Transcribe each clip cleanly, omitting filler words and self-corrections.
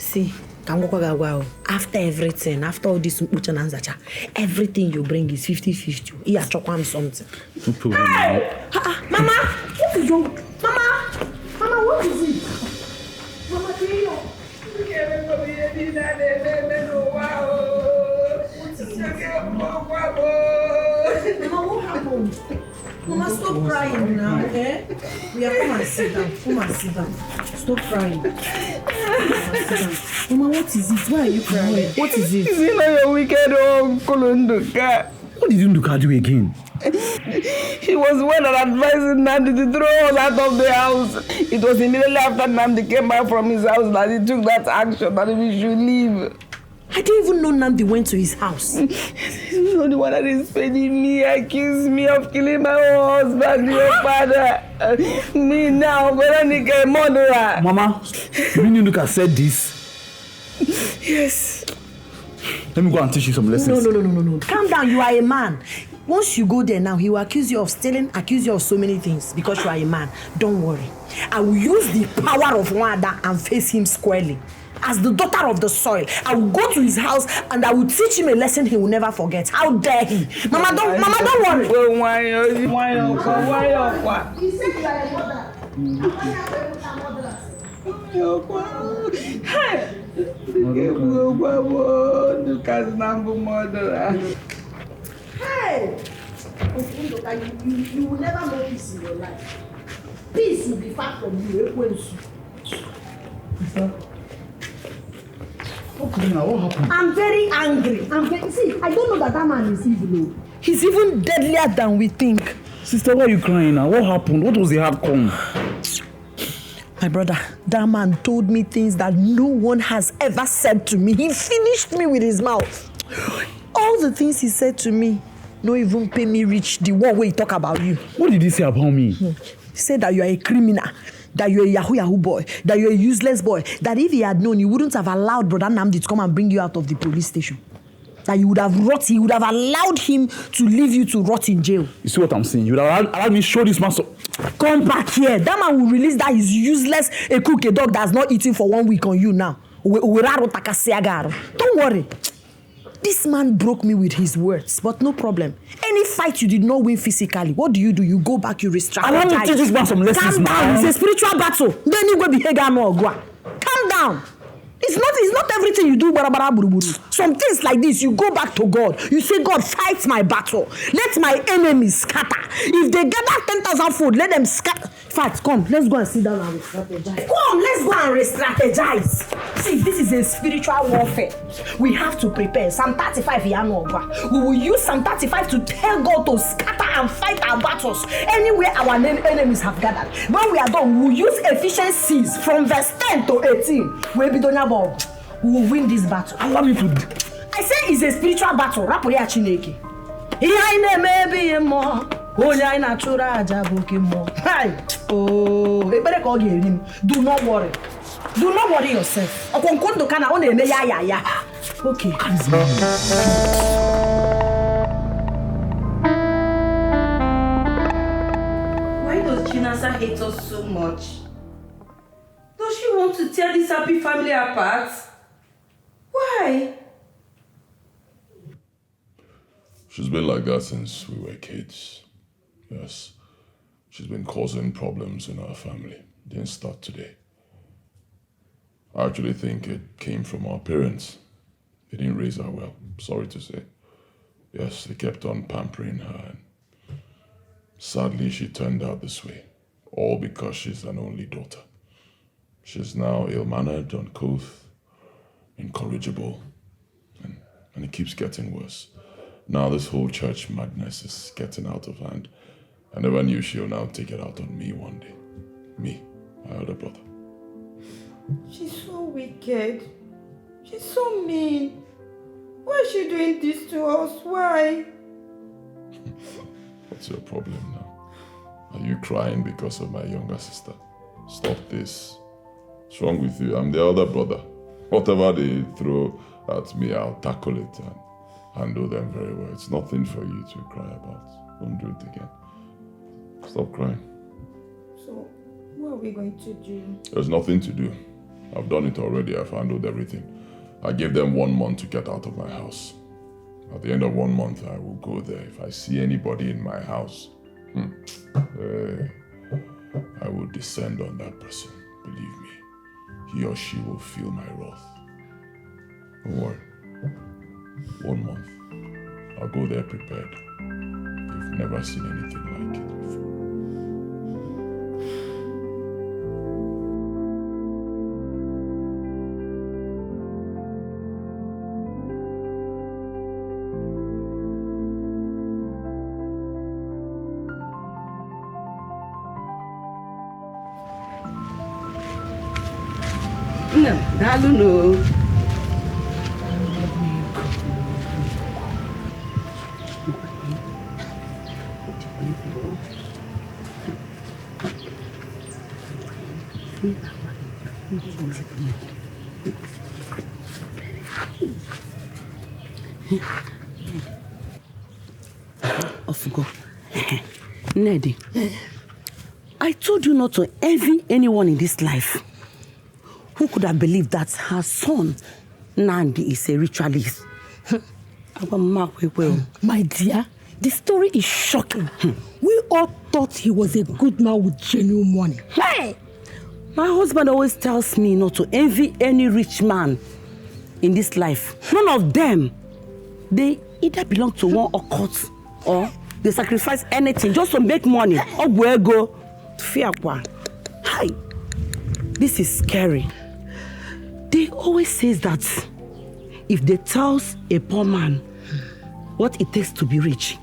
See, after everything, after all this, everything you bring is 50-50. Yeah, chokwam something. Hey! Mama! What is wrong? Mama, what is it? Mama, do you know? Mama, what happened? Mama, stop crying now, okay? We are come and sit down. Stop crying. Mama, what is it? Why are you crying? What is it? Is it like your wicked uncle Nduka? What did Nduka do again? He was the one that advised Nnamdi to throw us out of the house. It was immediately after Nnamdi came back from his house that he took that action that we should leave. I didn't even know Nnamdi went to his house. He's the one that is paying me, accused me of killing my own husband, your father. Me now, Veronica, murderer. Mama, you mean Nduka said this? Yes. Let me go and teach you some lessons. No. Calm down, you are a man. Once you go there now, he will accuse you of stealing, accuse you of so many things because you are a man. Don't worry. I will use the power of Wanda and face him squarely. As the daughter of the soil, I will go to his house and I will teach him a lesson he will never forget. How dare he? Mama, don't worry. Why? He said you are a mother. Hey! You will never know peace in your life. Peace will be far from you. Okay, now what happened? I'm very angry. See, I don't know that man is evil. He's even deadlier than we think. Sister, why are you crying now? What happened? What was the outcome? My brother, that man told me things that no one has ever said to me. He finished me with his mouth. All the things he said to me, no even pay me reach the one where he talk about you. What did he say about me? He said that you are a criminal, that you're a Yahoo boy, that you're a useless boy, that if he had known, he wouldn't have allowed Brother Nnamdi to come and bring you out of the police station. That he would have allowed him to leave you to rot in jail. You see what I'm saying? You would have allowed me show this man so... Come back here. That man will release that his useless a cook a dog that's not eating for 1 week on you now. Don't worry. This man broke me with his words, but no problem. Any fight you did not win physically, what do? You go back, you re-strategize. I want to teach this man some lessons. Calm down. It's a spiritual battle. Then you go behavior no go. Calm down. It's not everything you do. Some things like this, you go back to God. You say, God, fight my battle. Let my enemies scatter. If they gather 10,000 food, let them scatter. Fight, come, let's go and sit down and re-strategize. Come, let's go and re-strategize. See, this is a spiritual warfare. We have to prepare. Psalm 35, we will use Psalm 35 to tell God to scatter and fight our battles anywhere our enemies have gathered. When we are done, we will use Ephesians 6 from verse 10 to 18. We will win this battle. Allow me to... I say it's a spiritual battle. Rapoya Chineke. Oh, do not worry. Do not worry yourself. Okay. Why does Chinasa hate us so much? Does she want to tear this happy family apart? Why? She's been like that since we were kids. Yes. She's been causing problems in our family. Didn't start today. I actually think it came from our parents. They didn't raise her well, sorry to say. Yes, they kept on pampering her. And sadly, she turned out this way. All because she's an only daughter. She's now ill-mannered, uncouth, incorrigible, and it keeps getting worse. Now this whole church madness is getting out of hand. I never knew she'll now take it out on me one day. Me, my elder brother. She's so wicked. She's so mean. Why is she doing this to us? Why? What's your problem now? Are you crying because of my younger sister? Stop this. What's wrong with you? I'm the elder brother. Whatever they throw at me, I'll tackle it and handle them very well. It's nothing for you to cry about. Don't do it again. Stop crying. So, what are we going to do? There's nothing to do. I've done it already. I've handled everything. I gave them 1 month to get out of my house. At the end of 1 month, I will go there. If I see anybody in my house, I will descend on that person. Believe me, he or she will feel my wrath. Don't worry. 1 month. I'll go there prepared. You've never seen anything like it before. No, I don't know. Ofugo. Nnamdi, I told you not to envy anyone in this life. Who could have believed that her son, Nnamdi, is a ritualist? My dear, the story is shocking. We all thought he was a good man with genuine money. Hey! My husband always tells me not to envy any rich man in this life. None of them. They either belong to one occult or they sacrifice anything just to make money. Or where go? Hi. This is scary. They always say that if they tell a poor man what it takes to be rich,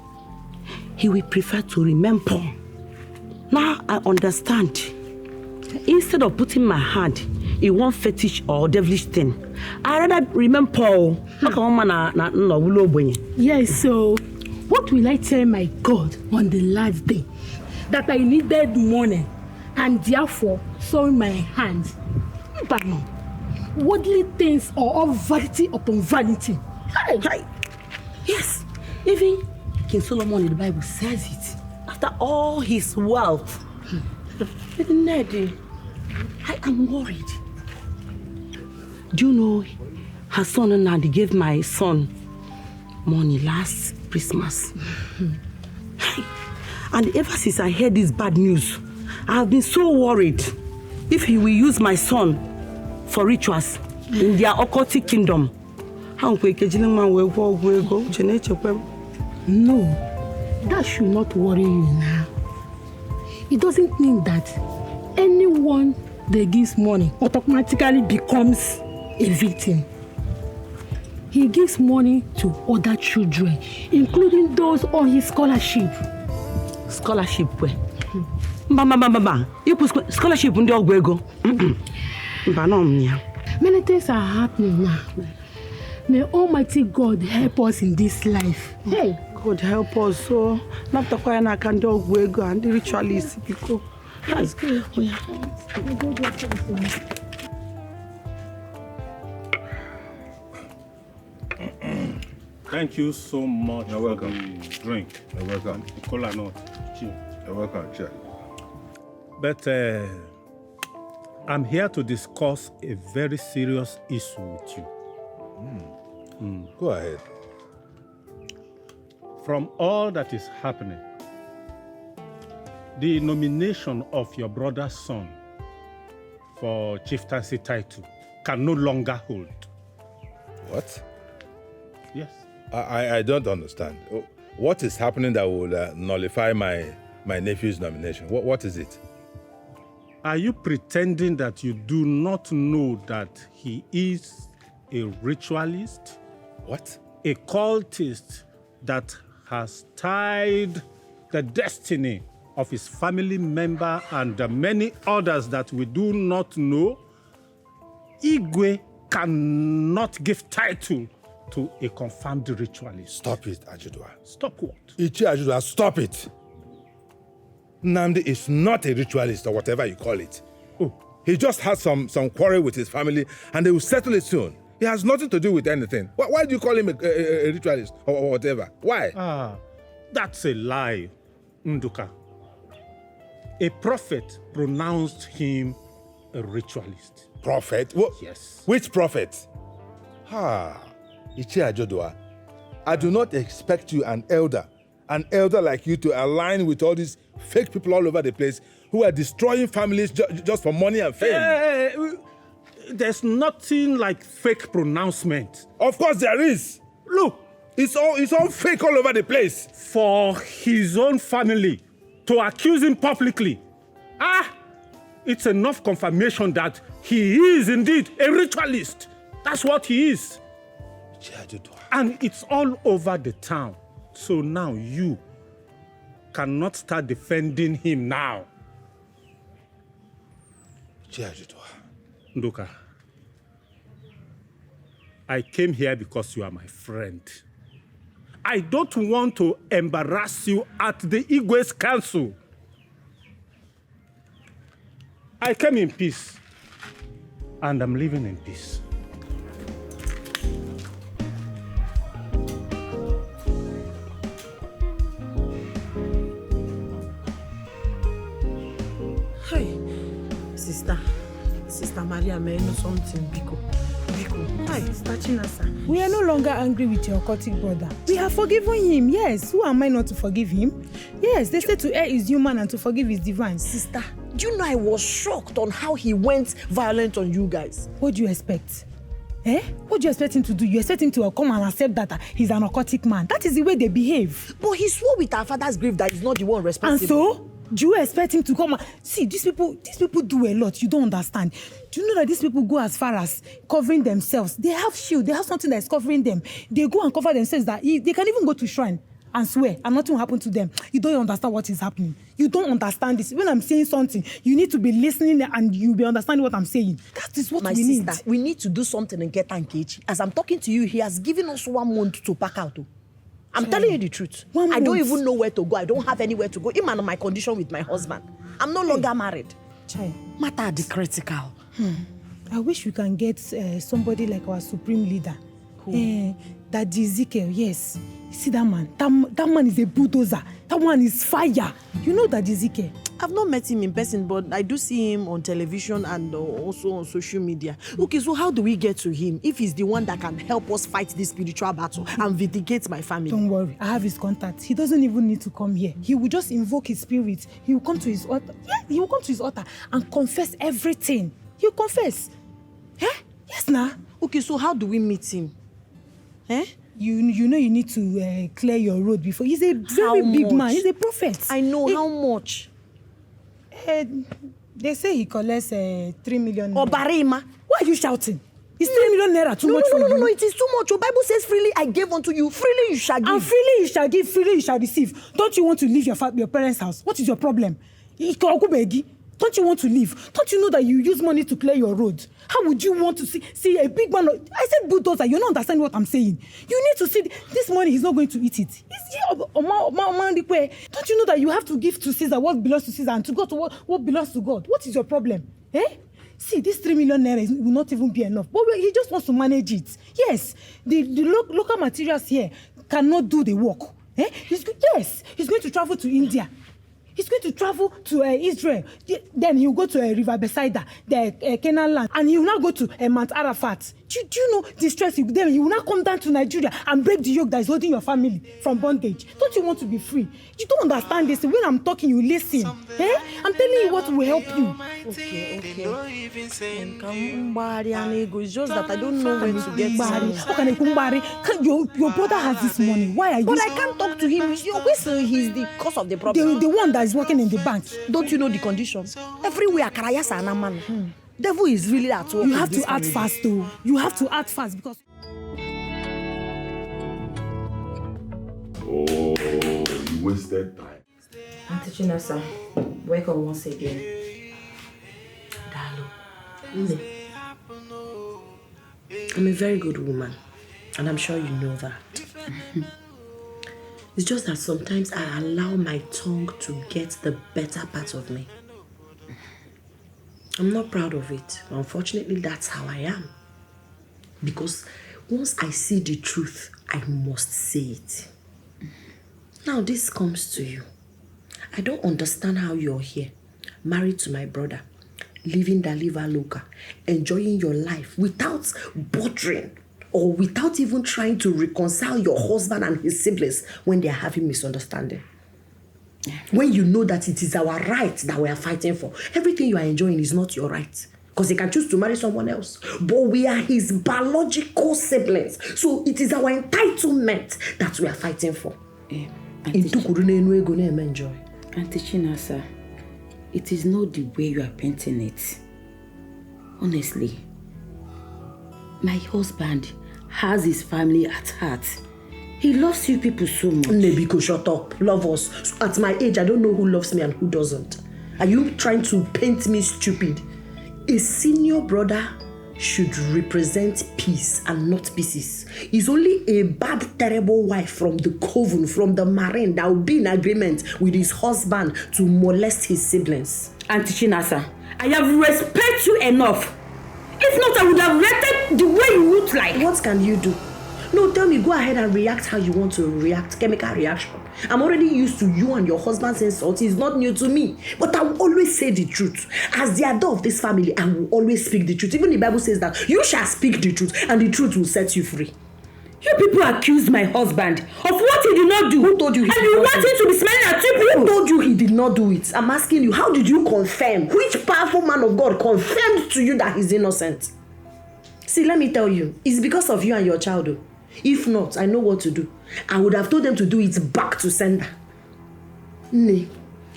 he will prefer to remain poor. Now I understand. Instead of putting my hand in one fetish or devilish thing, I rather remain poor. Yes, so what will I tell my God on the last day? That I needed money and therefore saw in my hands. Worldly things are all vanity upon vanity. Hi. Yes, even King Solomon in the Bible says it. After all his wealth, Nnamdi, I am worried. Do you know her son Nnamdi gave my son money last Christmas? And ever since I heard this bad news, I have been so worried if he will use my son for rituals in their occultic kingdom. No, that should not worry you now. It doesn't mean that anyone that gives money automatically becomes a victim. He gives money to other children, including those on his scholarship. Scholarship where? Mama, you put scholarship in the Ogwego. Many things are happening now. May Almighty God help us in this life. Hey, God help us. So, not the choir I can do Ogwego and the ritualists. That's good. Thank you so much. You're welcome. For the drink. You're welcome. Cola nut. Cheers. You're welcome, Chair. But I'm here to discuss a very serious issue with you. Go ahead. From all that is happening, the nomination of your brother's son for chieftaincy title can no longer hold. What? Yes. I don't understand. What is happening that will nullify my nephew's nomination? What is it? Are you pretending that you do not know that he is a ritualist? What? A cultist that has tied the destiny of his family member and the many others that we do not know? Igwe cannot give title to a confirmed ritualist. Stop it, Ajudua. Stop what? Ichi Ajudua, stop it. Nnamdi is not a ritualist or whatever you call it. Oh. He just had some quarrel with his family and they will settle it soon. He has nothing to do with anything. Why do you call him a ritualist or whatever? Why? That's a lie, Nduka. A prophet pronounced him a ritualist. Prophet? What? Yes. Which prophet? Ichie Ajodua, I do not expect you, an elder like you, to align with all these fake people all over the place who are destroying families just for money and fame. There's nothing like fake pronouncement. Of course there is. Look, it's all fake all over the place. For his own family to accuse him publicly, it's enough confirmation that he is indeed a ritualist. That's what he is. And it's all over the town. So now you cannot start defending him now. Nduka, I came here because you are my friend. I don't want to embarrass you at the Igwe's council. I came in peace, and I'm living in peace. Hey, Sister Maria, may I know something, Biko? Hi, Sister Chinasa. We are no longer angry with your occultic brother. We have forgiven him, yes. Who am I not to forgive him? Yes, they say to err is human and to forgive is divine. Sister, do you know I was shocked on how he went violent on you guys? What do you expect? What do you expect him to do? You expect him to come and accept that he's an occultic man. That is the way they behave. But he swore with our father's grave that he's not the one responsible. And so? Do you expect him to come and... See, these people do a lot. You don't understand. Do you know that these people go as far as covering themselves? They have shield. They have something that is covering them. They go and cover themselves that they can even go to shrine and swear and nothing will happen to them. You don't understand what is happening. You don't understand this. When I'm saying something, you need to be listening and you'll be understanding what I'm saying. That is what we need. My sister, we need to do something and get Nkechi. As I'm talking to you, he has given us 1 month to pack out. I'm telling you the truth. I don't even know where to go. I don't have anywhere to go. Even on my condition with my husband. I'm no longer married. Matter the critical. I wish we can get somebody like our supreme leader. That Ezekiel, yes. See that man? That man is a bulldozer. That one is fire. You know that Ezekiel? I've not met him in person, but I do see him on television and also on social media. Okay, so how do we get to him if he's the one that can help us fight this spiritual battle and vindicate my family? Don't worry, I have his contact. He doesn't even need to come here. He will just invoke his spirit. He will come to his altar. Yeah, he will come to his altar and confess everything. He'll confess. Yes, nah. Okay, so how do we meet him? You know you need to clear your road before. He's a very big man. He's a prophet. I know. How much? They say he collects 3 million. Barima. Why are you shouting? Is 3 million naira too much for you? No, it is too much. Your Bible says freely I gave unto you, freely you shall give. And freely you shall give, freely you shall receive. Don't you want to leave your parents' house? What is your problem? Don't you want to leave? Don't you know that you use money to clear your road? How would you want to see a big man? I said bulldozer. You're not understanding what I'm saying. You need to see this money. He's not going to eat it. Don't you know that you have to give to Caesar what belongs to Caesar and to God to what belongs to God? What is your problem? See, this 3 million naira will not even be enough. But he just wants to manage it. Yes, the local materials here cannot do the work. He's going to travel to India. He's going to travel to Israel. Then he'll go to River Bethsaida, the Canaan land. And he will now go to Mount Arafat. Do you know the stress? Then he will now come down to Nigeria and break the yoke that is holding your family from bondage. Don't you want to be free? You don't understand this. When I'm talking, you listen. I'm telling you what will help you. Okay. It's just that I don't know when to get money. Your brother has this money. Why are you... But I can't talk to him. He's the cause of the problem. The one that is working in the bank. Don't you know the conditions? Everywhere, Karayasa and Aman. Devil is really at work. You have to act fast, though. You have to act fast because... Oh, you wasted time. Auntie Chinasa, welcome once again. Dalo, I'm a very good woman, and I'm sure you know that. It's just that sometimes I allow my tongue to get the better part of me. I'm not proud of it. Unfortunately, that's how I am. Because once I see the truth, I must say it. Now this comes to you. I don't understand how you're here, married to my brother, living the liver loca, enjoying your life without bothering or without even trying to reconcile your husband and his siblings when they are having misunderstanding. When you know that it is our right that we are fighting for, everything you are enjoying is not your right. Because he can choose to marry someone else. But we are his biological siblings. So it is our entitlement that we are fighting for. Auntie Chinasa, it is not the way you are painting it. Honestly, my husband has his family at heart. He loves you people so much. Nebiko, shut up. Love us. So at my age, I don't know who loves me and who doesn't. Are you trying to paint me stupid? A senior brother should represent peace and not pieces. It's only a bad, terrible wife from the coven, from the marine, that will be in agreement with his husband to molest his siblings. Auntie Chinasa, I have respect you enough. If not, I would have reacted the way you look like. What can you do? No, tell me, go ahead and react how you want to react. Chemical reaction. I'm already used to you and your husband's insults. It's not new to me. But I will always say the truth. As the adult of this family, I will always speak the truth. Even the Bible says that you shall speak the truth and the truth will set you free. You people accused my husband of what he did not do. Who told you he did not do it? And you want him to be smiling at you people. Who told you he did not do it? I'm asking you, how did you confirm? Which powerful man of God confirmed to you that he's innocent? See, let me tell you, it's because of you and your child. If not, I know what to do. I would have told them to do it back to sender. Nay,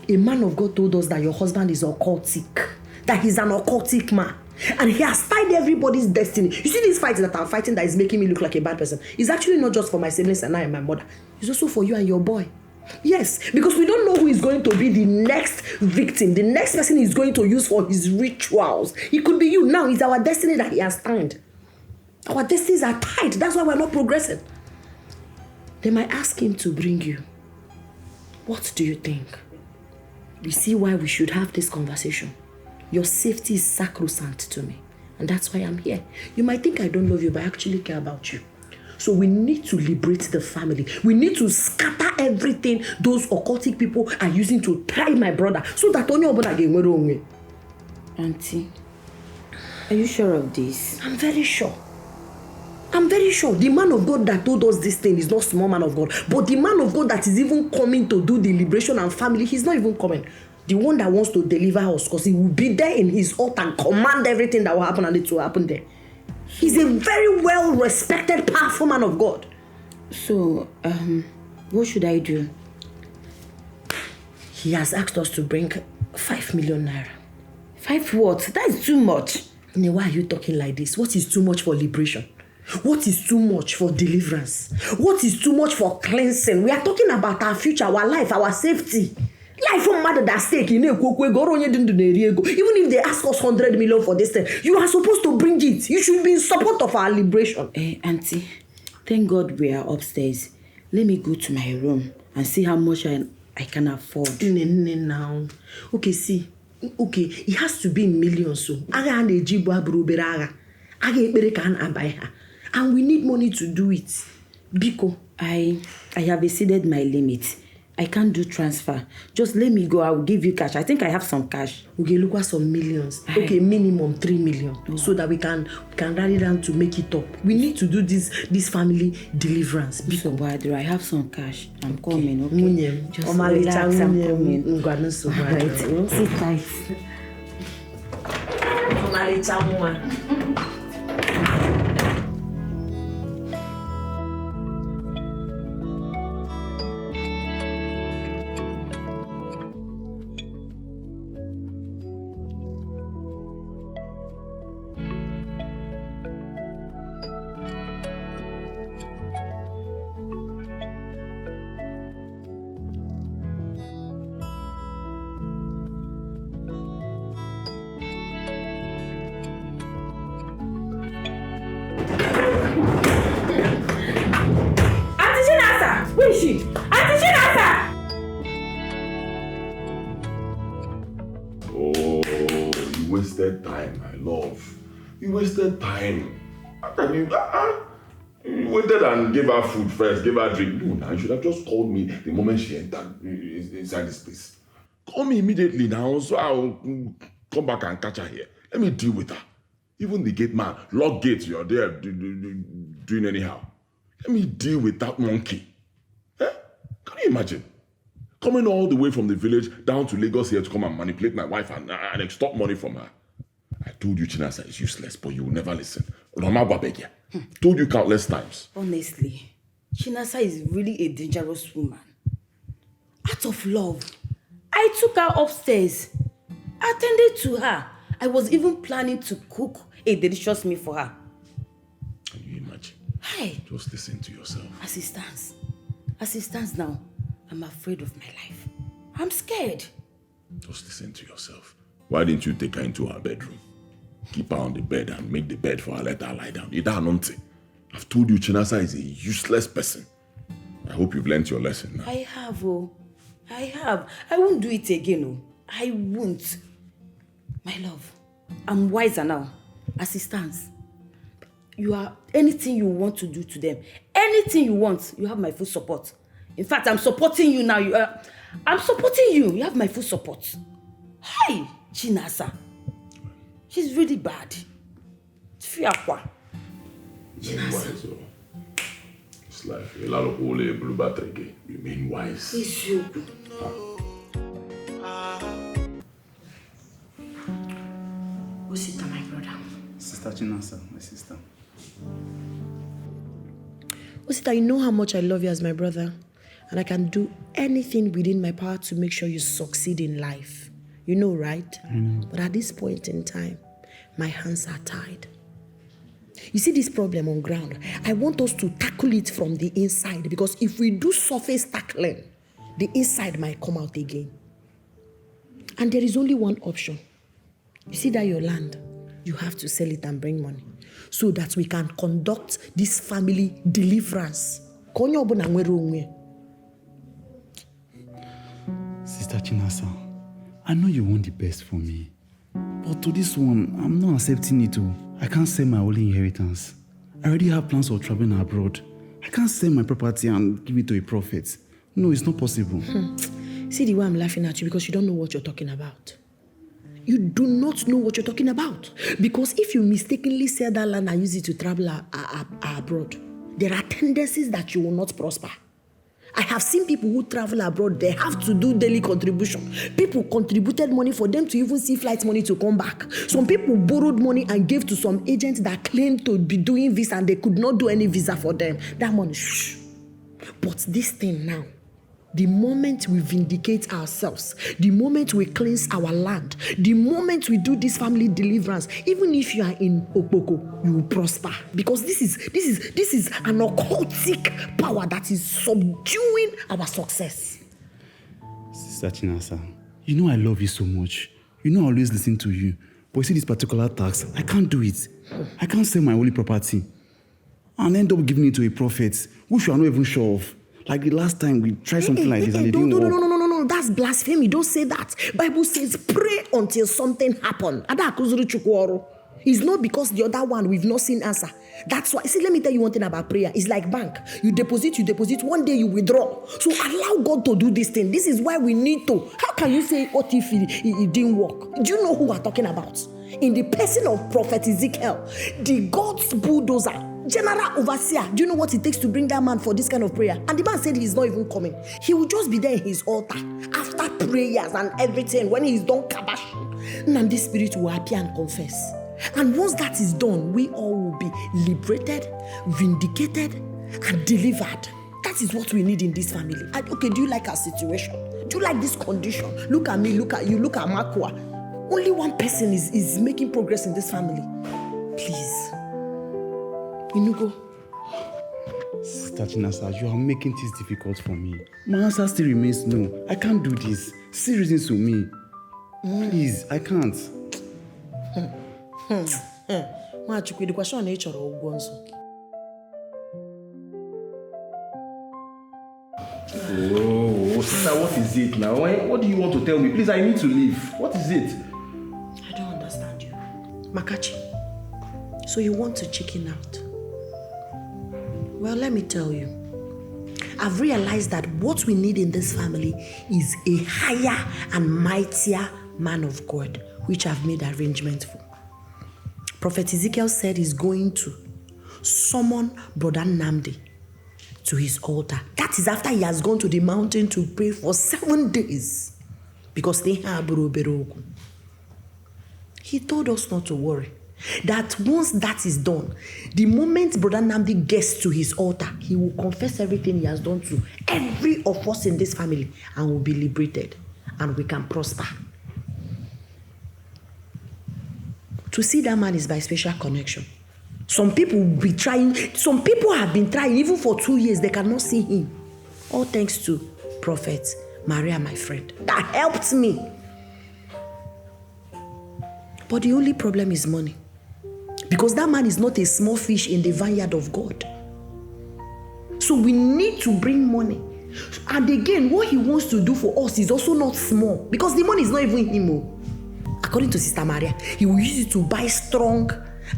a man of God told us that your husband is occultic, that he's an occultic man, and he has tied everybody's destiny. You see this fight that I'm fighting that is making me look like a bad person? It's actually not just for my siblings and I and my mother. It's also for you and your boy. Yes, because we don't know who is going to be the next victim, the next person he's going to use for his rituals. It could be you. Now it's our destiny that he has tied. Our destinies are tied. That's why we're not progressing. They might ask him to bring you. What do you think? You see why we should have this conversation. Your safety is sacrosanct to me. And that's why I'm here. You might think I don't love you, but I actually care about you. So we need to liberate the family. We need to scatter everything those occultic people are using to try my brother. So that only brother can go wrong. Auntie, are you sure of this? I'm very sure. I'm very sure the man of God that told us this thing is not small man of God, but the man of God that is even coming to do the liberation and family, he's not even coming. The one that wants to deliver us, because he will be there in his altar and command everything that will happen and it will happen there. He's a very well-respected, powerful man of God. So, what should I do? He has asked us to bring 5 million naira. 5 what? That is too much. Why are you talking like this? What is too much for liberation? What is too much for deliverance? What is too much for cleansing? We are talking about our future, our life, our safety. Life from matter that stake. Even if they ask us 100 million for this thing, you are supposed to bring it. You should be in support of our liberation. Auntie, thank God we are upstairs. Let me go to my room and see how much I can afford. Now. Okay, see. Okay, it has to be in millions. So, and we need money to do it. Biko, I have exceeded my limit. I can't do transfer. Just let me go. I will give you cash. I think I have some cash. Okay, look at some millions. Okay, minimum 3 million. So that we can rally down to make it up. We need to do this family deliverance. So, Badro, I have some cash. I'm coming, okay? Just relax, I'm coming. Alright, sit tight. Where is she? Auntie Chinasa! Oh, you wasted time, my love. You wasted time. I mean, you waited and gave her food first, gave her drink. No, now you should have just called me the moment she entered inside this place. Call me immediately now, so I'll Come back and catch her here. Let me deal with her. Even the gate man, lock gates, you're there doing anyhow. Let me deal with that monkey. Eh? Can you imagine? Coming all the way from the village down to Lagos here to come and manipulate my wife and extort money from her. I told you Chinasa is useless, but you will never listen. Told you countless times. Honestly, Chinasa is really a dangerous woman. Out of love, I took her upstairs, attended to her. I was even planning to cook a delicious meal for her. Can you imagine? Hi. Just listen to yourself. As it stands now, I'm afraid of my life. I'm scared. Just listen to yourself. Why didn't you take her into her bedroom? Keep her on the bed and make the bed for her, let her lie down. I've told you Chinasa is a useless person. I hope you've learnt your lesson now. I have. I won't do it again. I won't. My love, I'm wiser now. As it stands. Anything you want to do to them, anything you want, you have my full support. In fact, I'm supporting you now. I'm supporting you. You have my full support. Hi, Chinasa. She's really bad. Fiakwa. Chinasa. It's life. A lot of ole blue battery. Remain wise. It's you. Osita, my brother. Sister Chinasa, my sister. Osita, you know how much I love you as my brother. And I can do anything within my power to make sure you succeed in life. You know, right? But at this point in time, my hands are tied. You see this problem on ground? I want us to tackle it from the inside, because if we do surface tackling, the inside might come out again. And there is only one option. You see that your land, you have to sell it and bring money so that we can conduct this family deliverance. Sister Chinasa, I know you want the best for me. But to this one, I'm not accepting it. I can't sell my only inheritance. I already have plans for traveling abroad. I can't sell my property and give it to a prophet. No, it's not possible. See the way I'm laughing at you, because you don't know what you're talking about. You do not know what you're talking about. Because if you mistakenly sell that land and use it to travel abroad, there are tendencies that you will not prosper. I have seen people who travel abroad, they have to do daily contribution. People contributed money for them to even see flight money to come back. Some people borrowed money and gave to some agents that claimed to be doing visa and they could not do any visa for them. That money, shh. But this thing now, the moment we vindicate ourselves, the moment we cleanse our land, the moment we do this family deliverance, even if you are in Okpoko, you will prosper. Because this is an occultic power that is subduing our success. Sister Chinasa, you know I love you so much. You know I always listen to you. But you see this particular tax, I can't do it. I can't sell my holy property and end up giving it to a prophet, which you are not even sure of. Like the last time we tried something like this and it didn't work. No, that's blasphemy. Don't say that. Bible says pray until something happens. It's not because the other one we've not seen answer. That's why. See, let me tell you one thing about prayer. It's like bank. You deposit, one day you withdraw. So allow God to do this thing. This is why we need to. How can you say what if it didn't work? Do you know who we're talking about? In the person of Prophet Ezekiel, the God's bulldozer, general overseer. Do you know what it takes to bring that man for this kind of prayer? And the man said he's not even coming. He will just be there in his altar after prayers and everything. When he's done kabashing, Nnamdi spirit will appear and confess. And once that is done, we all will be liberated, vindicated, and delivered. That is what we need in this family. Okay, do you like our situation? Do you like this condition? Look at me, look at you, look at Makwa. Only one person is making progress in this family. Please. Inugo. Sister Chinasa, you are making things difficult for me. My answer still remains no. I can't do this. See reasons to me. Please, I can't. Mwachukwu, the question na ịchọrọ ụgwọ nsọ. Oh, sister, what is it now? What do you want to tell me? Please, I need to leave. What is it? I don't understand you. Makachi, so you want to chicken out? Well, let me tell you. I've realized that what we need in this family is a higher and mightier man of God which I've made arrangement for. Prophet Ezekiel said he's going to summon Brother Nnamdi to his altar. That is after he has gone to the mountain to pray for 7 days. Because they have He told us not to worry. That once that is done, the moment Brother Nnamdi gets to his altar, he will confess everything he has done to every of us in this family and will be liberated and we can prosper. To see that man is by special connection. Some people will be trying, some people have been trying even for 2 years, they cannot see him. All thanks to Prophet Maria, my friend. That helped me. But the only problem is money. Because that man is not a small fish in the vineyard of God. So we need to bring money. And again, what he wants to do for us is also not small. Because the money is not even him. According to Sister Maria, he will use it to buy strong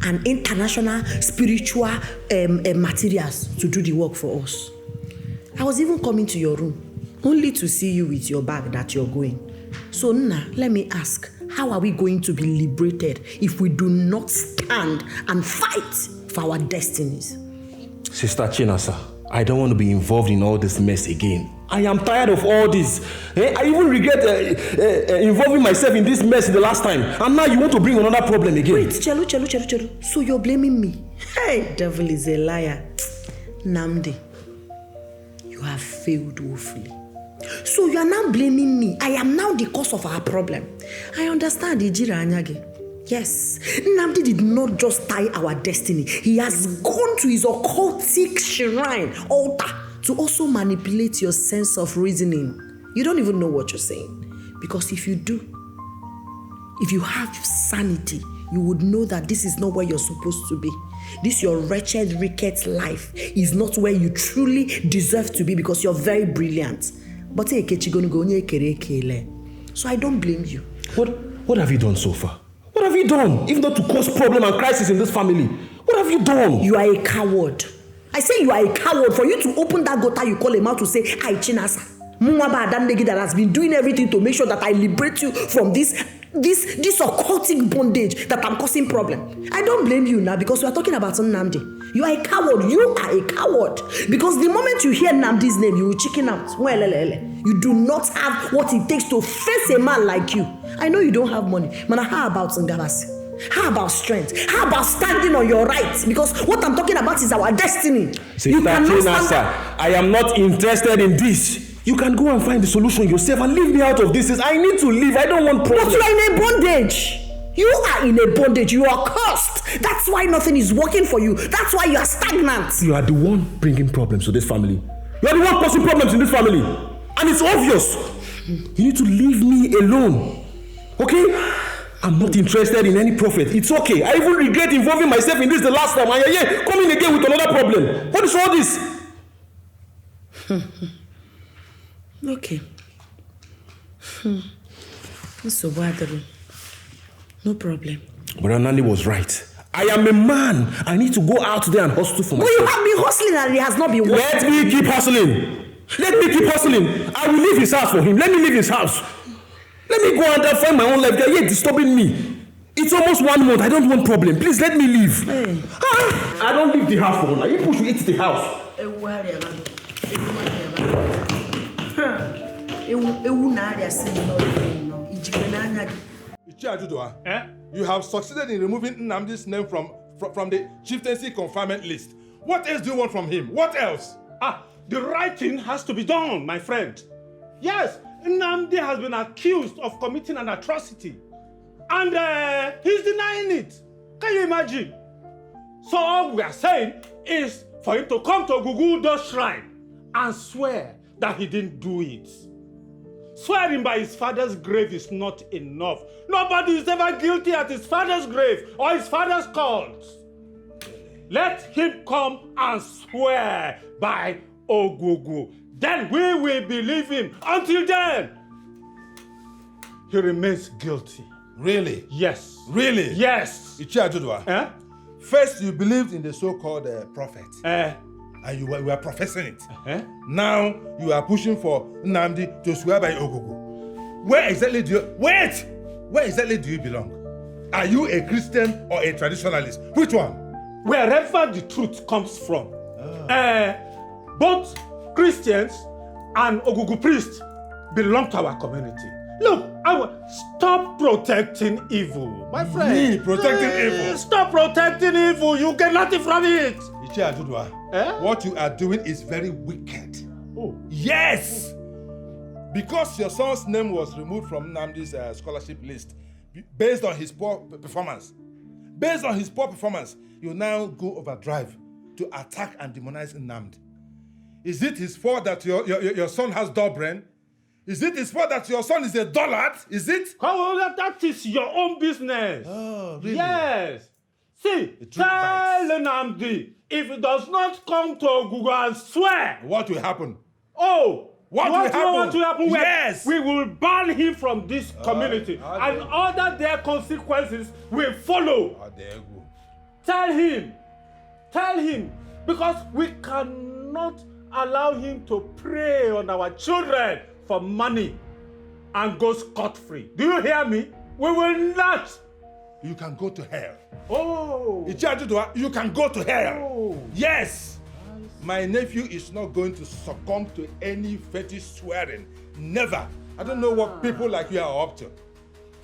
and international spiritual materials to do the work for us. I was even coming to your room only to see you with your bag that you're going. So Nna, let me ask, how are we going to be liberated if we do not stand and fight for our destinies? Sister Chinasa, I don't want to be involved in all this mess again. I am tired of all this. I even regret involving myself in this mess the last time. And now you want to bring another problem again. Wait, Chelu. So you're blaming me? Hey, devil is a liar. Nnamdi, you have failed woefully. So you are now blaming me. I am now the cause of our problem. I understand, Ijira Anyage. Yes, Nnamdi did not just tie our destiny. He has gone to his occultic shrine, altar, to also manipulate your sense of reasoning. You don't even know what you're saying. Because if you do, if you have sanity, you would know that this is not where you're supposed to be. This your wretched, rickety life is not where you truly deserve to be because you're very brilliant. But so I don't blame you. What have you done so far? What have you done? If not to cause problem and crisis in this family. What have you done? You are a coward. I say you are a coward for you to open that gutter you call a mouth to say, I Chinasa. Mwaba Adandegi that has been doing everything to make sure that I liberate you from this occultic bondage that I'm causing problem. I don't blame you now because we are talking about Nnamdi. You are a coward. You are a coward. Because the moment you hear Nnamdi's name, you will chicken out. You do not have what it takes to face a man like you. I know you don't have money. Man, how about Ngabasi? How about strength? How about standing on your rights? Because what I'm talking about is our destiny. Sister Chinasa, I am not interested in this. You can go and find the solution yourself and leave me out of this. I need to leave. I don't want problems. But you are in a bondage. You are in a bondage. You are cursed. That's why nothing is working for you. That's why you are stagnant. You are the one bringing problems to this family. You are the one causing problems in this family. And it's obvious. You need to leave me alone. Okay? I'm not interested in any prophet. It's okay. I even regret involving myself in this the last time. And you're coming again with another problem. What is all this? Okay. No problem. But Nnamdi was right. I am a man. I need to go out there and hustle for myself. But you have been hustling and he has not been working. Let me keep hustling. Let me keep hustling. I will leave his house for him. Let me leave his house. Let me go out and find my own life. They're yet disturbing me. It's almost 1 month. I don't want problem. Please let me leave. Hey. I don't leave the house for now. You push me into the house. You have succeeded in removing Nnamdi's name from the chieftaincy confinement list. What else do you want from him? What else? The right thing has to be done, my friend. Yes, Nnamdi has been accused of committing an atrocity. And he's denying it. Can you imagine? So all we are saying is for him to come to Ogugudo's shrine and swear that he didn't do it. Swearing by his father's grave is not enough. Nobody is ever guilty at his father's grave or his father's cult. Let him come and swear by Ogugu. Then we will believe him. Until then, he remains guilty. Really? Yes. Really? Yes. First, you believed in the so-called prophet. And you were professing it. Now, you are pushing for Nnamdi to swear by Ogugu. Where exactly do you... Wait! where exactly do you belong? Are you a Christian or a traditionalist? Which one? Wherever the truth comes from. Both Christians and Ogugu priests belong to our community. Look, stop protecting evil, my friend. Me protecting evil? Stop protecting evil. You get nothing from it. Ichie Ajudua, what you are doing is very wicked. Oh. Yes! Because your son's name was removed from Nnamdi's scholarship list based on his poor performance. Based on his poor performance, you now go overdrive to attack and demonize Nnamdi. Is it his fault that your son has dull brain? Is it his fault that your son is a dullard? Is it? That is your own business. Oh, really? Yes. See, tell Nnamdi, if he does not come to Ogugu and swear. What will happen? Oh! What will happen? Yes! We will ban him from this community. And other their consequences will follow. Tell him. Because we cannot allow him to prey on our children for money and go scot-free. Do you hear me? We will not. You can go to hell. Oh. You can go to hell. Oh. Yes. My nephew is not going to succumb to any fetish swearing. Never. I don't know what people like you are up to.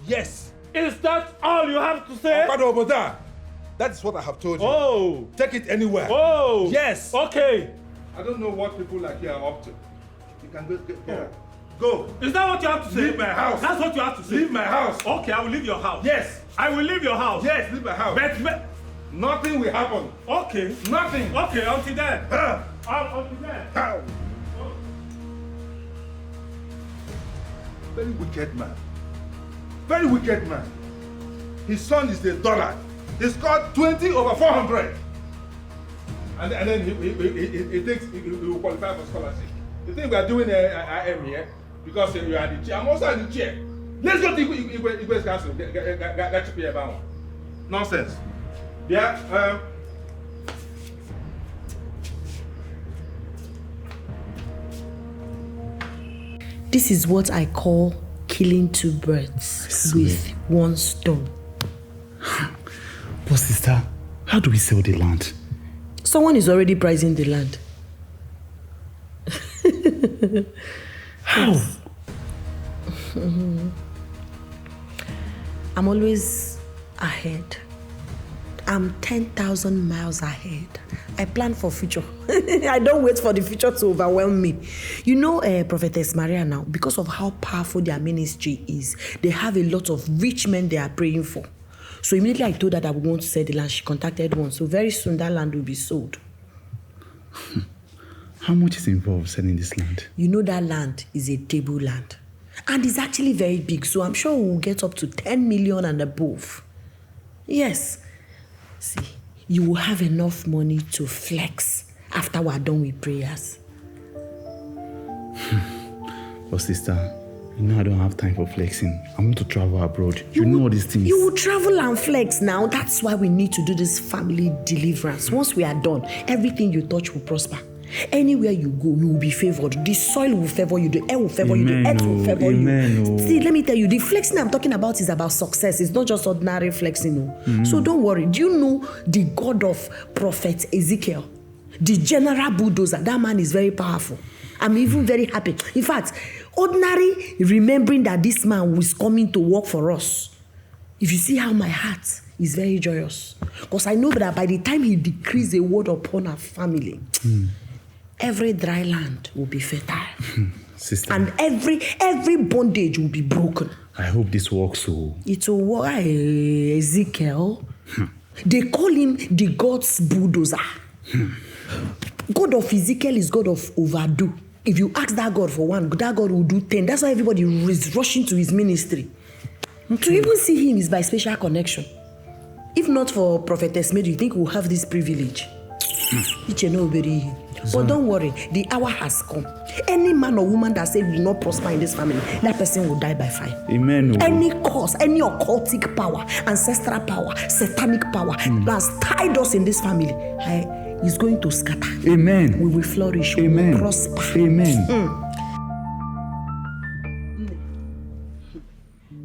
Yes. Is that all you have to say? That is what I have told you. Oh. Take it anywhere. Oh. Yes. Okay. I don't know what people like you are up to. You can go. Go. Is that what you have to say? Leave my house. That's what you have to say? Leave my house. Okay, I will leave your house. Yes. I will leave your house. Yes, leave my house. But nothing will happen. Okay. Nothing. Okay, until then. Until then. Very wicked man. Very wicked man. His son is the dollar. He scored 20 over 400. And then he will qualify for scholarship. You think we are doing IM here? Because you are the chair. I'm also the chair. Let's go to Igwe's council. Get to pay about one. Nonsense. Yeah. This is what I call killing two birds with one stone. But sister, how do we sell the land? Someone is already pricing the land. How? I'm always ahead. I'm 10,000 miles ahead. I plan for future. I don't wait for the future to overwhelm me. You know, Prophetess Maria now, because of how powerful their ministry is, they have a lot of rich men they are praying for. So immediately I told her that we want to sell the land. She contacted one. So very soon that land will be sold. How much is involved selling this land? You know that land is a table land. And it's actually very big. So I'm sure we'll get up to 10 million and above. Yes. See, you will have enough money to flex after we're done with prayers. But sister, you know I don't have time for flexing. I want to travel abroad. You know all these things. You will travel and flex now. That's why we need to do this family deliverance. Once we are done, everything you touch will prosper. Anywhere you go, you will be favored. The soil will favor you, the air will favor you, the earth will favor you. See, let me tell you, the flexing I'm talking about is about success. It's not just ordinary flexing. So don't worry. Do you know the God of Prophet Ezekiel? The general bulldozer. That man is very powerful. I'm even very happy. In fact, ordinary remembering that this man was coming to work for us. If you see how my heart is very joyous. Because I know that by the time he decrees a word upon our family, every dry land will be fertile. Sister. And every bondage will be broken. I hope this works so. It will work. Ezekiel. They call him the God's bulldozer. God of Ezekiel is God of overdo. If you ask that God for one, that God will do 10. That's why everybody is rushing to his ministry. To even see him is by special connection. If not for Prophetess Mary, you think we'll have this privilege? But don't worry, the hour has come. Any man or woman that said will not prosper in this family, that person will die by fire. Amen. Any cause, any occultic power, ancestral power, satanic power that's tied us in this family, is going to scatter. Amen. We will flourish. Amen. We will prosper. Amen.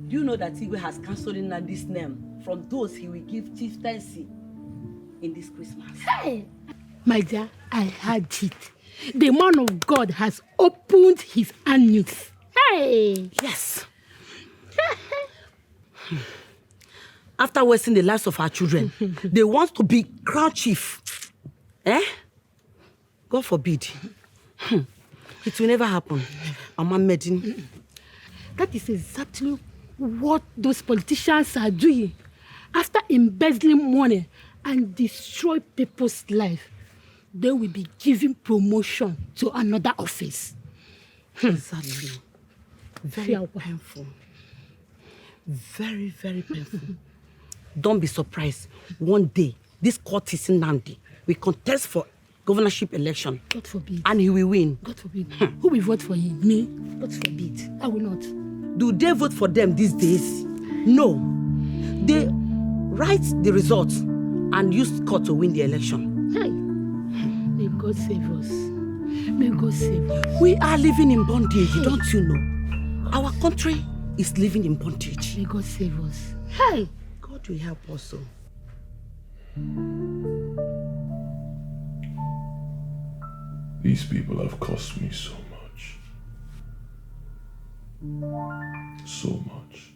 Do you know that Igwe has cancelled Nnamdi's name from those he will give chieftaincy in this Christmas? Hey! My dear, I heard it. The man of God has opened his anus. Hey! Yes. After wasting the lives of our children, they want to be crown chief. Eh? God forbid. It will never happen. Medin. That is exactly what those politicians are doing. After embezzling money and destroy people's life, they will be giving promotion to another office. Exactly. Very painful. Very, very painful. Don't be surprised. One day, this court is in Nnamdi. We contest for governorship election. God forbid. And he will win. God forbid. Who will vote for him? Me? God forbid. I will not. Do they vote for them these days? No. They write the results and use court to win the election. Hey. May God save us. May God save us. We are living in bondage, don't you know? Our country is living in bondage. May God save us. Hey. God will help us. These people have cost me so much. So much.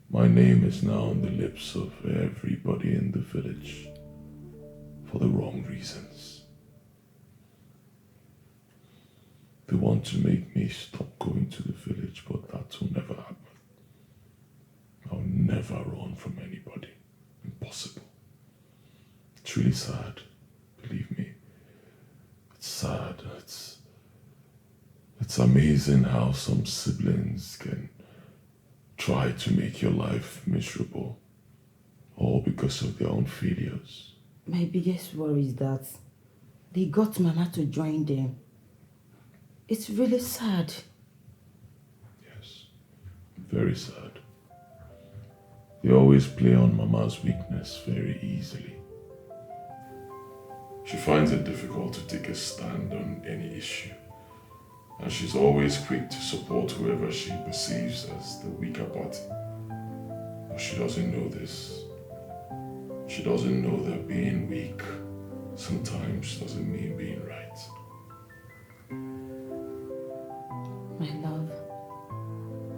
My name is now on the lips of everybody in the village for the wrong reasons. They want to make me stop going to the village, but that will never happen. I'll never run from anybody. Impossible. It's really sad. Believe me. It's sad. It's amazing how some siblings can try to make your life miserable, all because of their own failures. My biggest worry is that they got Mama to join them. It's really sad. Yes, very sad. They always play on Mama's weakness very easily. She finds it difficult to take a stand on any issue, and she's always quick to support whoever she perceives as the weaker party. But she doesn't know this. She doesn't know that being weak sometimes doesn't mean being right. My love,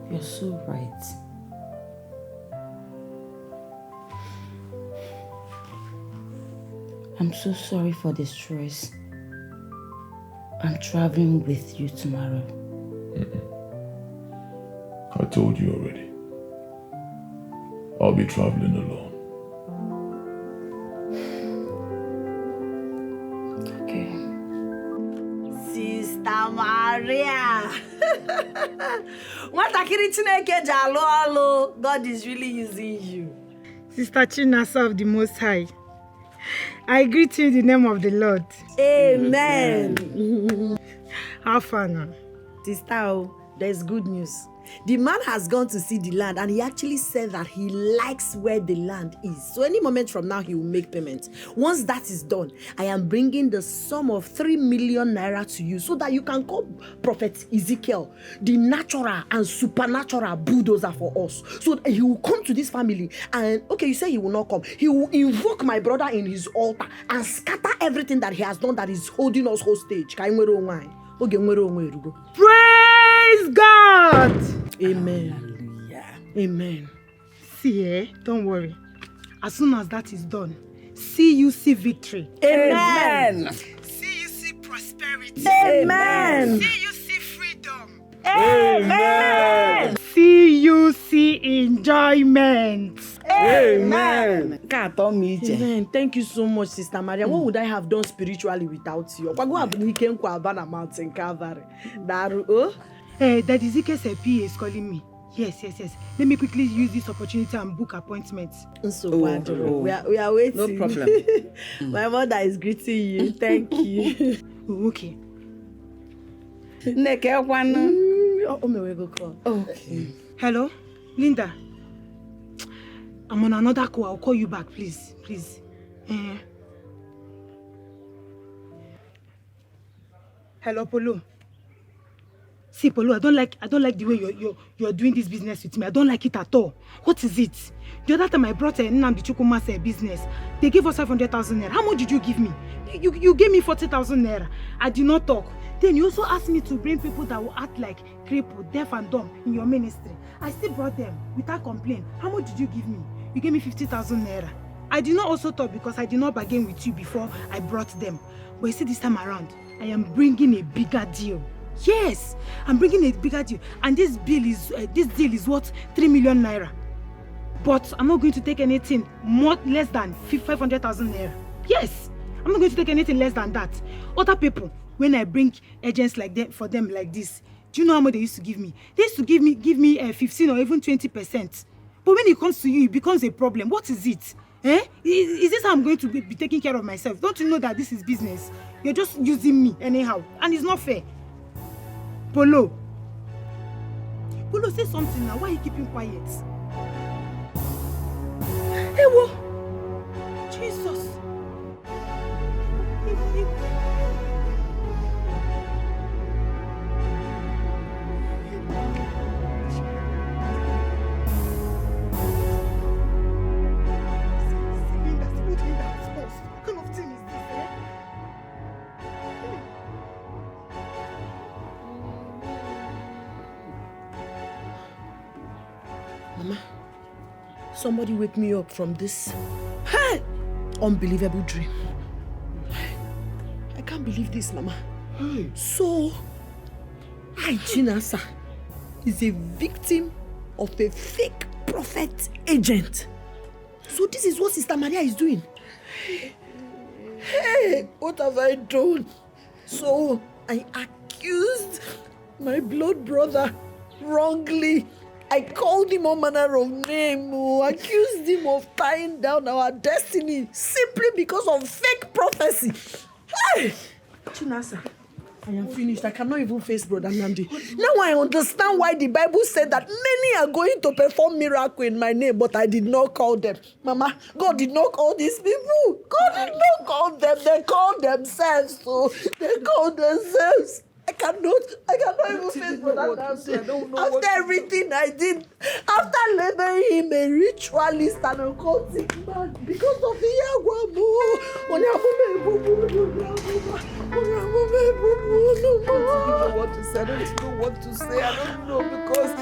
you're so right. I'm so sorry for the stress. I'm traveling with you tomorrow. I told you already. I'll be traveling alone. Okay. Sister Maria. Nwatakịrị Chineke ji alụ ọlụ. God is really using you. Sister Chinasa of the Most High, I greet you in the name of the Lord. Amen. How far now? Sister, there's good news. The man has gone to see the land, and he actually said that he likes where the land is. So any moment from now, he will make payment. Once that is done, I am bringing the sum of 3 million naira to you so that you can call Prophet Ezekiel the natural and supernatural bulldozer for us. So that he will come to this family and, okay, you say he will not come. He will invoke my brother in his altar and scatter everything that he has done that is holding us hostage. Praise God! Amen. Hallelujah. Amen. See, don't worry. As soon as that is done, see you see victory. Amen. See you see prosperity. Amen. See you see freedom. Amen. See you see enjoyment. Amen. Amen. Thank you so much, Sister Maria. What would I have done spiritually without you? Mountain Calvary. That Ezekiel PA is calling me. Yes. Let me quickly use this opportunity and book appointments. So we are waiting. No problem. My mother is greeting you. Thank you. Okay. Okay. Hello, Linda. I'm on another call. I'll call you back, please. Hello, Polo. See, Polo, I don't like the way you're doing this business with me. I don't like it at all. What is it? The other time I brought Nnamdi Chukwuma's business, they gave us 500,000 naira. How much did you give me? You gave me 40,000 naira. I did not talk. Then you also asked me to bring people that will act like crippled, deaf and dumb in your ministry. I still brought them without complaint. How much did you give me? You gave me 50,000 naira. I did not also talk because I did not bargain with you before I brought them. But you see, this time around, I am bringing a bigger deal. Yes, I'm bringing a bigger deal. And this deal is worth 3 million naira. But I'm not going to take anything less than 500,000 naira. Yes, I'm not going to take anything less than that. Other people, when I bring agents like that for them like this, do you know how much they used to give me? They used to give me 15 or even 20%. But when it comes to you, it becomes a problem. What is it? Is this how I'm going to be taking care of myself? Don't you know that this is business? You're just using me anyhow. And it's not fair. Polo, say something now. Why are you keeping quiet? Hey, what? Jesus. Mama, somebody wake me up from this unbelievable dream. I can't believe this, Mama. So, Chinasa is a victim of a fake prophet agent. So this is what Sister Maria is doing. Hey, what have I done? So I accused my blood brother wrongly. I called him all manner of names, accused him of tying down our destiny simply because of fake prophecy. Hey! Chinasa, I am finished. I cannot even face Brother Nnamdi. Now I understand why the Bible said that many are going to perform miracle in my name, but I did not call them. Mama, God did not call these people. God did not call them. They called themselves. So they called themselves. I cannot even face Brother Nnamdi. After everything I did, after labeling him a ritualist and a cultic man, because of the Yagwamu, I don't know what to say. I don't know what to say. I don't know because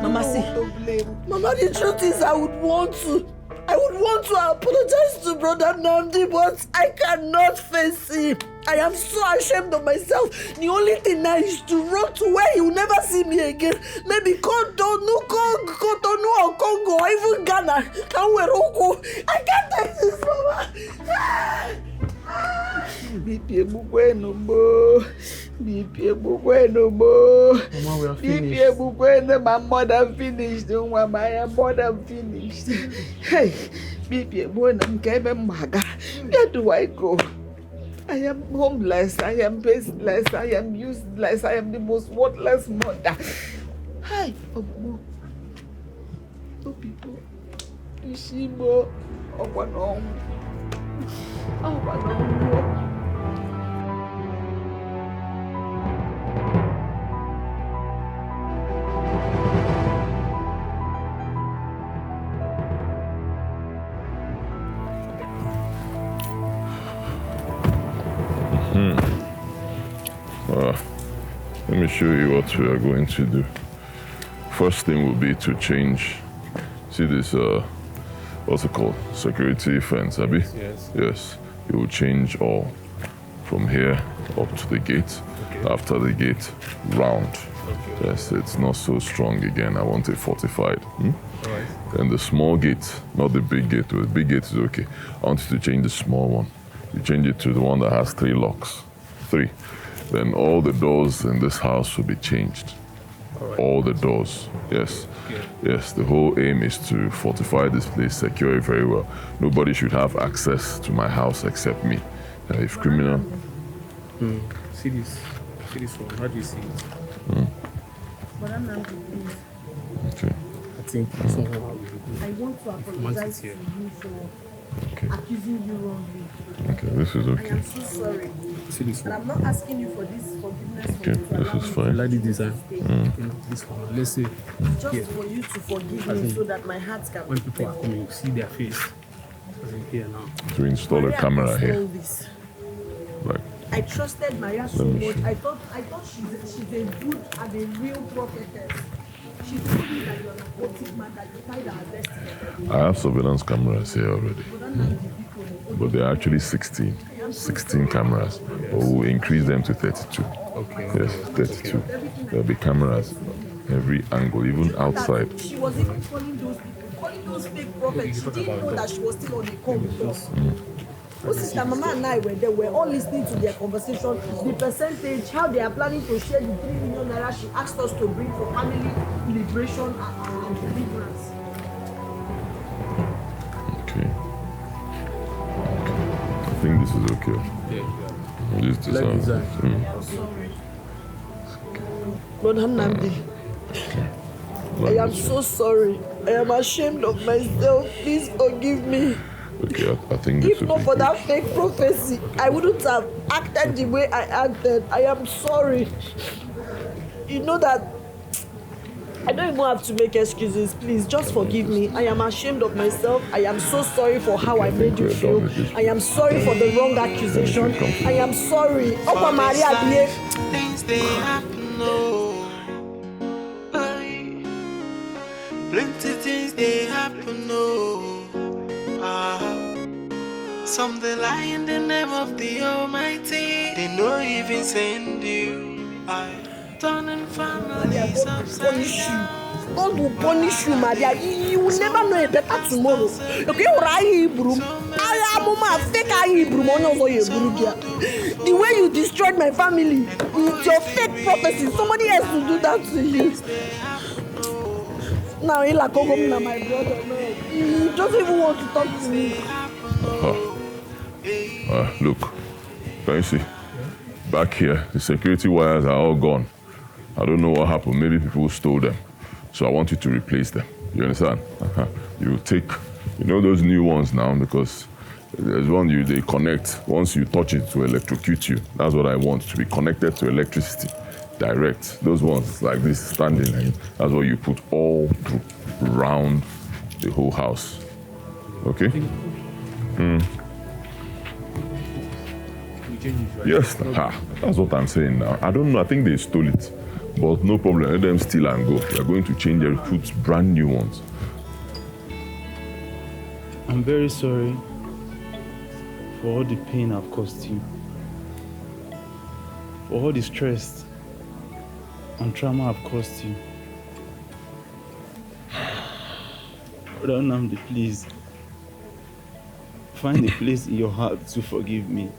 Mama, see, Mama, the truth is I would want to apologize to Brother Nnamdi, but I cannot face him. I am so ashamed of myself. The only thing now is to run to where he will never see me again. Maybe Cotonou or Congo or even Ghana. I can't take this, Mama. Mama, we are finished. My mother finished. My mother finished. Hey, where do I go? I am homeless, I am baseless, I am useless, I am the most worthless mother. Hi, oh people, Ishimo, oh, Let me show you what we are going to do. First thing will be to change. See this, what's it called? Security fence, Abby? Yes. Yes. You will change all from here up to the gate. Okay. After the gate, round. Okay. Yes, it's not so strong again. I want it fortified. All right. Then the small gate, not the big gate. The big gate is okay. I want you to change the small one. You change it to the one that has 3 locks. 3. Then all the doors in this house will be changed. Right. All the doors, yes. Yeah. Yes, the whole aim is to fortify this place, secure it very well. Nobody should have access to my house except me. If criminal... See this one, how do you see it? Okay. I think that's not how we do. I want to apologize to you for accusing you wrongly. Okay, this is okay. I am so sorry. See this And one. I'm not asking you for this forgiveness. Okay, this is fine. Like the design. This one. Let's say Just for you to forgive me so that my heart can when people are coming, you see their face. As in here now. To install a camera here. This. Like, I trusted Maria so much. I thought she's a good and a real prophetess. She told me that you're an abortive man, that you tied our destiny. I have surveillance cameras here already. But they're actually 16 cameras. But we'll increase them to 32. Okay. Yes, 32. There'll be cameras every angle, even outside. She was even calling those fake prophets. She didn't know that she was still on the call with us. Sister Mama and I were there. We're all listening to their conversation. The percentage, how they are planning to share the 3 million naira she asked us to bring for family liberation and deliverance. Okay. I think this is okay. This design. Brother Nnamdi, I am so sorry. I am ashamed of myself. Please forgive me. Okay, I think this If would not be for good. that fake prophecy, I wouldn't have acted the way I acted. I am sorry. You know that I don't even have to make excuses. Please, just forgive me. I am ashamed of myself. I am so sorry for how I made you feel. I am sorry for the wrong accusation. I am sorry. Opa Maria, Things they happen, no. Plenty things they happen, no. Something lie in the name of the Almighty. They know even send you. Turning families upside down. God will punish you, Maria. You will never know a better tomorrow. Okay, Hebrew. I am a fake Hebrew. The way you destroyed my family with your fake prophecy, somebody else will do that to you. Now, my brother, no. He doesn't even want to talk to me. Look, can you see? Back here, the security wires are all gone. I don't know what happened. Maybe people stole them. So I want you to replace them. You understand? You take, those new ones now, because there's one they connect. Once you touch it to electrocute you. That's what I want, to be connected to electricity. Direct. Those ones like this standing, and that's what you put all around the whole house. Okay? Yes, that's what I'm saying now. I don't know, I think they stole it. But no problem, let them steal and go. They're going to change and put brand new ones. I'm very sorry for all the pain I've caused you. For all the stress and trauma I've caused you. Brother Nnamdi, please. Find a place in your heart to forgive me.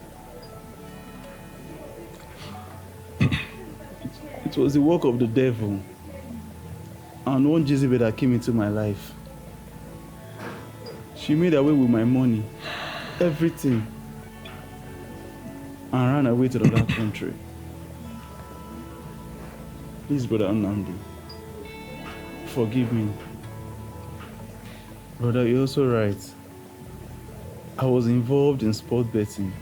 It was the work of the devil and one Jezebel that came into my life. She made away with my money, everything, and ran away to the other country. Please, Brother Nnamdi, forgive me. Brother, you're also right. I was involved in sport betting,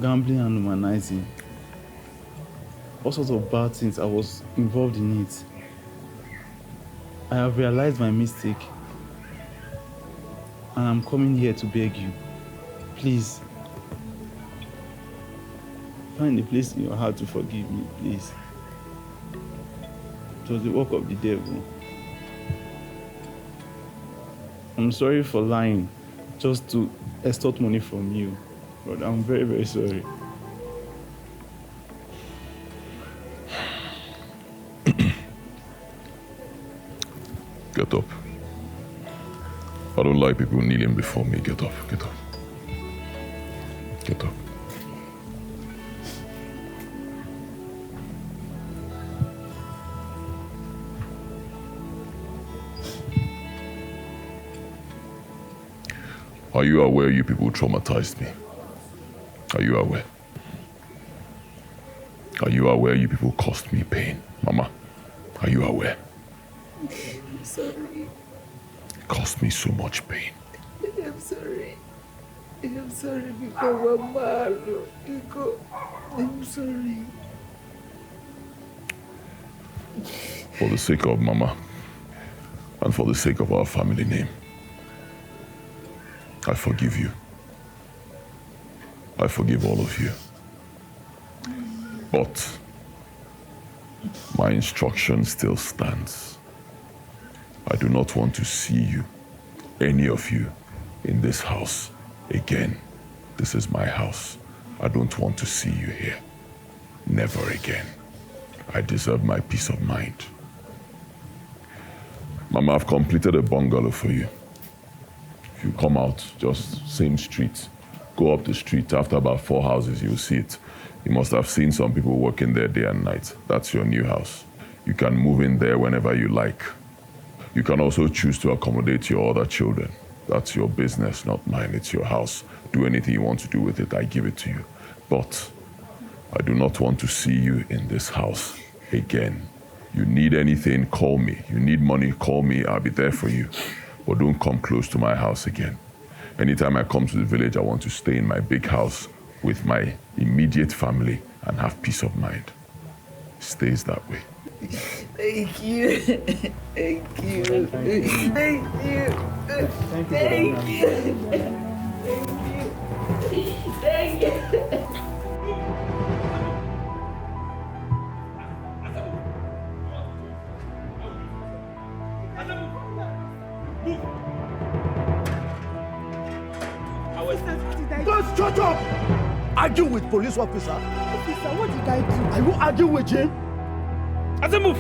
gambling and humanizing. All sorts of bad things, I was involved in it. I have realized my mistake. And I'm coming here to beg you. Please. Find a place in your heart to forgive me, please. It was the work of the devil. I'm sorry for lying, just to extort money from you. But I'm very, very sorry. Get up. I don't like people kneeling before me. Get up, get up. Get up. Are you aware you people traumatized me? Are you aware? Are you aware you people caused me pain? Mama, are you aware? Sorry. It caused me so much pain. I'm sorry. I'm sorry because I'm sorry. For the sake of Mama, and for the sake of our family name, I forgive you. I forgive all of you. But my instruction still stands. I do not want to see you, any of you, in this house again. This is my house. I don't want to see you here. Never again. I deserve my peace of mind. Mama, I've completed a bungalow for you. If you come out, just same street, go up the street, after about 4 houses, you'll see it. You must have seen some people working there day and night. That's your new house. You can move in there whenever you like. You can also choose to accommodate your other children. That's your business, not mine. It's your house. Do anything you want to do with it, I give it to you. But I do not want to see you in this house again. You need anything, call me. You need money, call me. I'll be there for you. But don't come close to my house again. Anytime I come to the village, I want to stay in my big house with my immediate family and have peace of mind. It stays that way. Thank you. Thank you. Thank you. Thank you. Thank you. Don't shut up! Argue with police officer. Officer, what did I do? Are you arguing with him? Azamuf!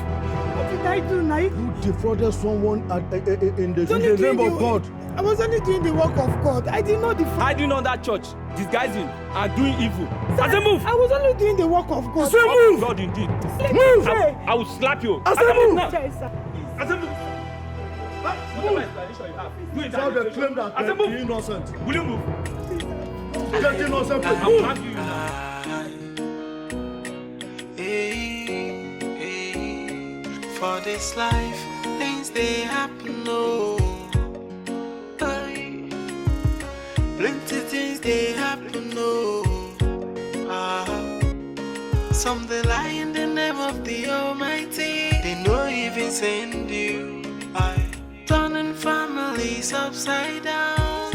What did I do, now? You defrauded someone in the name of God. I was only doing the work of God. I did not defraud. Hiding on that church, disguising and doing evil. Azamuf! I was only doing the work of God. Move! God indeed. Move! I will slap you. Azamuf! Azamuf! Whatever explanation you have, do it. So they claim that you're innocent. Will you move? Get innocent. I will have you now. For this life, things they happen, no. Plenty things they happen, no. Some they lie in the name of the Almighty. They no even send you. Turning families upside down.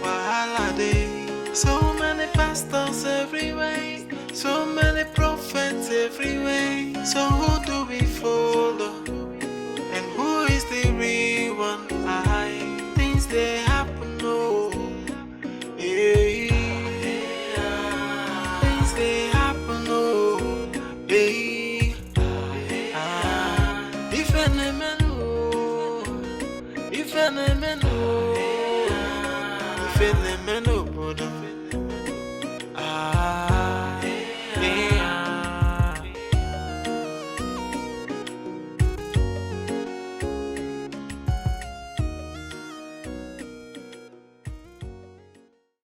Wahala day. So many pastors everywhere. So many prophets everywhere. So who do we follow? And who is the real one? Things they happen, no. Hey, things they happen, no. Hey, if any man know, if any man know, if any